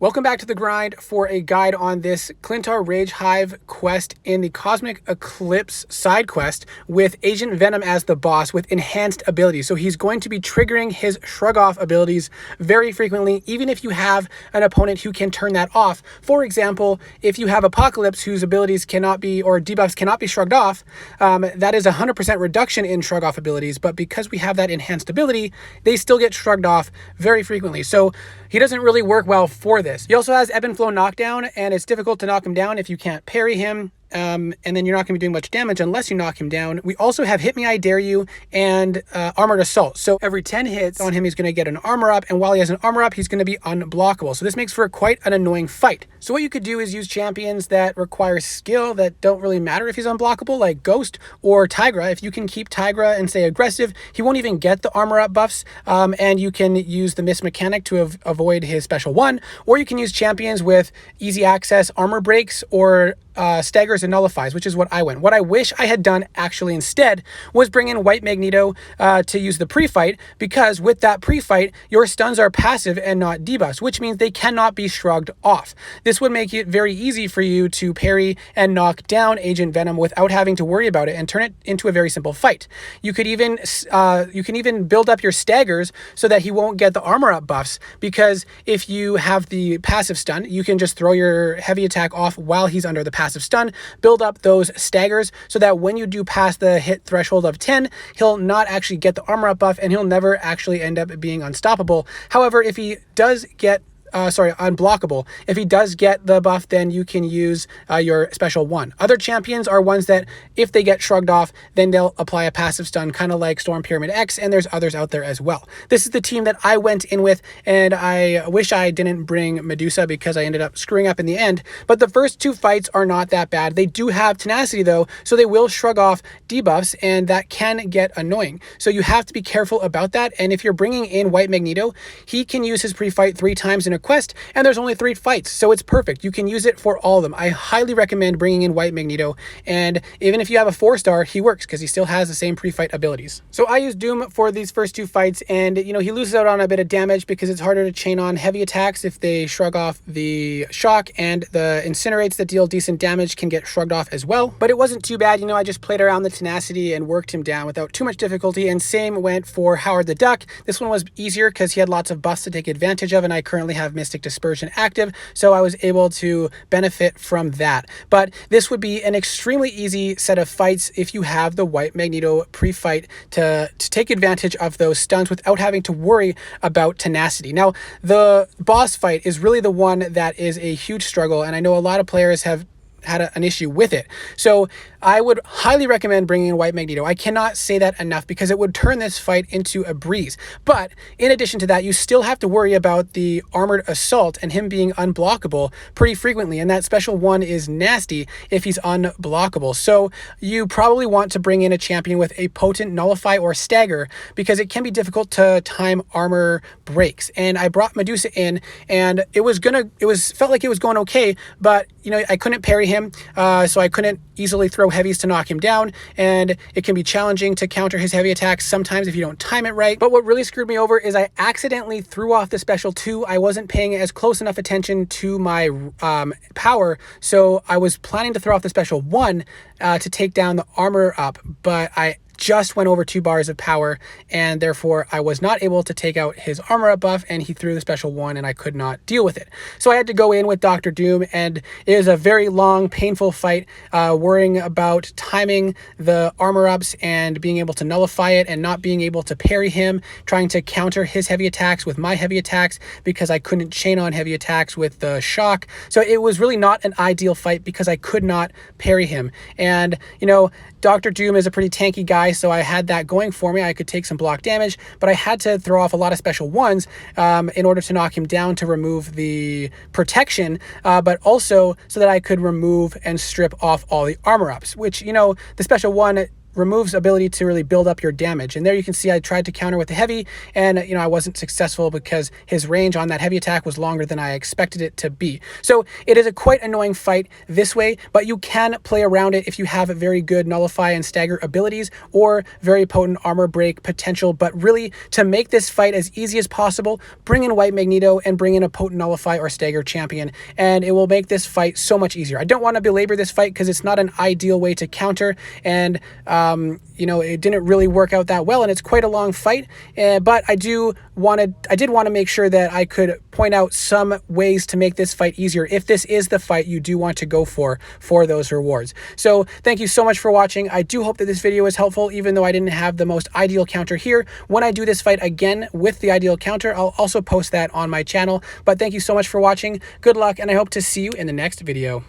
Welcome back to The Grind for a guide on this Klyntar Rage Hive quest in the Cosmic Eclipse side quest with Agent Venom as the boss with enhanced abilities. So he's going to be triggering his shrug off abilities very frequently, even if you have an opponent who can turn that off. For example, if you have Apocalypse whose abilities cannot be, or debuffs cannot be shrugged off, that is 100% reduction in shrug off abilities. But because we have that enhanced ability, they still get shrugged off very frequently. So he doesn't really work well for this. He also has Ebb and Flow knockdown, and it's difficult to knock him down if you can't parry him. And then you're not going to be doing much damage unless you knock him down. We also have Hit Me, I Dare You, and Armored Assault. So every 10 hits on him, he's going to get an armor up, and while he has an armor up, he's going to be unblockable. So this makes for quite an annoying fight. So what you could do is use champions that require skill that don't really matter if he's unblockable, like Ghost or Tigra. If you can keep Tigra and stay aggressive, he won't even get the armor up buffs, and you can use the Miss mechanic to avoid his special one, or you can use champions with easy access armor breaks or staggers and nullifies, which is what I went. What I wish I had done actually instead was bring in White Magneto to use the pre-fight, because with that pre-fight, your stuns are passive and not debuffs, which means they cannot be shrugged off. This would make it very easy for you to parry and knock down Agent Venom without having to worry about it and turn it into a very simple fight. You could even you can even build up your staggers so that he won't get the armor up buffs, because if you have the passive stun, you can just throw your heavy attack off while he's under the passive stun, build up those staggers so that when you do pass the hit threshold of 10, he'll not actually get the armor up buff and he'll never actually end up being unstoppable. However, if he does get unblockable. If he does get the buff, then you can use your special one. Other champions are ones that if they get shrugged off, then they'll apply a passive stun, kind of like Storm Pyramid X, and there's others out there as well. This is the team that I went in with, and I wish I didn't bring Medusa because I ended up screwing up in the end, but the first two fights are not that bad. They do have tenacity though, so they will shrug off debuffs, and that can get annoying. So you have to be careful about that, and if you're bringing in White Magneto, he can use his pre-fight 3 times in a quest, and there's only 3 fights, so it's perfect. You can use it for all of them. I highly recommend bringing in White Magneto, and even if you have a 4-star, he works because he still has the same pre-fight abilities. So I used Doom for these first 2 fights, and he loses out on a bit of damage because it's harder to chain on heavy attacks if they shrug off the shock, and the incinerates that deal decent damage can get shrugged off as well. But it wasn't too bad. I just played around the tenacity and worked him down without too much difficulty, and same went for Howard the Duck. This one was easier because he had lots of buffs to take advantage of, and I currently have Mystic Dispersion active, so I was able to benefit from that. But this would be an extremely easy set of fights if you have the White Magneto pre-fight to take advantage of those stuns without having to worry about tenacity. Now, the boss fight is really the one that is a huge struggle, and I know a lot of players have had an issue with it. So I would highly recommend bringing in White Magneto. I cannot say that enough because it would turn this fight into a breeze. But in addition to that, you still have to worry about the Armored Assault and him being unblockable pretty frequently, and that special one is nasty if he's unblockable. So you probably want to bring in a champion with a potent Nullify or Stagger, because it can be difficult to time armor breaks. And I brought Medusa in, and felt like it was going okay, but I couldn't parry him, so I couldn't easily throw heavies to knock him down, and it can be challenging to counter his heavy attacks sometimes if you don't time it right. But what really screwed me over is I accidentally threw off the special 2. I wasn't paying as close enough attention to my power, so I was planning to throw off the special 1 to take down the armor up, but I just went over 2 bars of power, and therefore I was not able to take out his armor up buff, and he threw the special 1 and I could not deal with it. So I had to go in with Dr. Doom, and it was a very long, painful fight, worrying about timing the armor ups and being able to nullify it and not being able to parry him, trying to counter his heavy attacks with my heavy attacks because I couldn't chain on heavy attacks with the shock. So it was really not an ideal fight because I could not parry him. And Dr. Doom is a pretty tanky guy, so I had that going for me. I could take some block damage, but I had to throw off a lot of special 1s in order to knock him down to remove the protection, but also so that I could remove and strip off all the armor ups, which, the special 1 removes ability to really build up your damage. And there you can see I tried to counter with the heavy, and I wasn't successful because his range on that heavy attack was longer than I expected it to be. So it is a quite annoying fight this way, but you can play around it if you have very good nullify and stagger abilities or very potent armor break potential. But really, to make this fight as easy as possible, bring in White Magneto and bring in a potent nullify or stagger champion, and it will make this fight so much easier. I don't want to belabor this fight because it's not an ideal way to counter, and it didn't really work out that well, and it's quite a long fight. But I did want to make sure that I could point out some ways to make this fight easier if this is the fight you do want to go for those rewards. So thank you so much for watching. I do hope that this video was helpful, even though I didn't have the most ideal counter here. When I do this fight again with the ideal counter, I'll also post that on my channel. But thank you so much for watching. Good luck, and I hope to see you in the next video.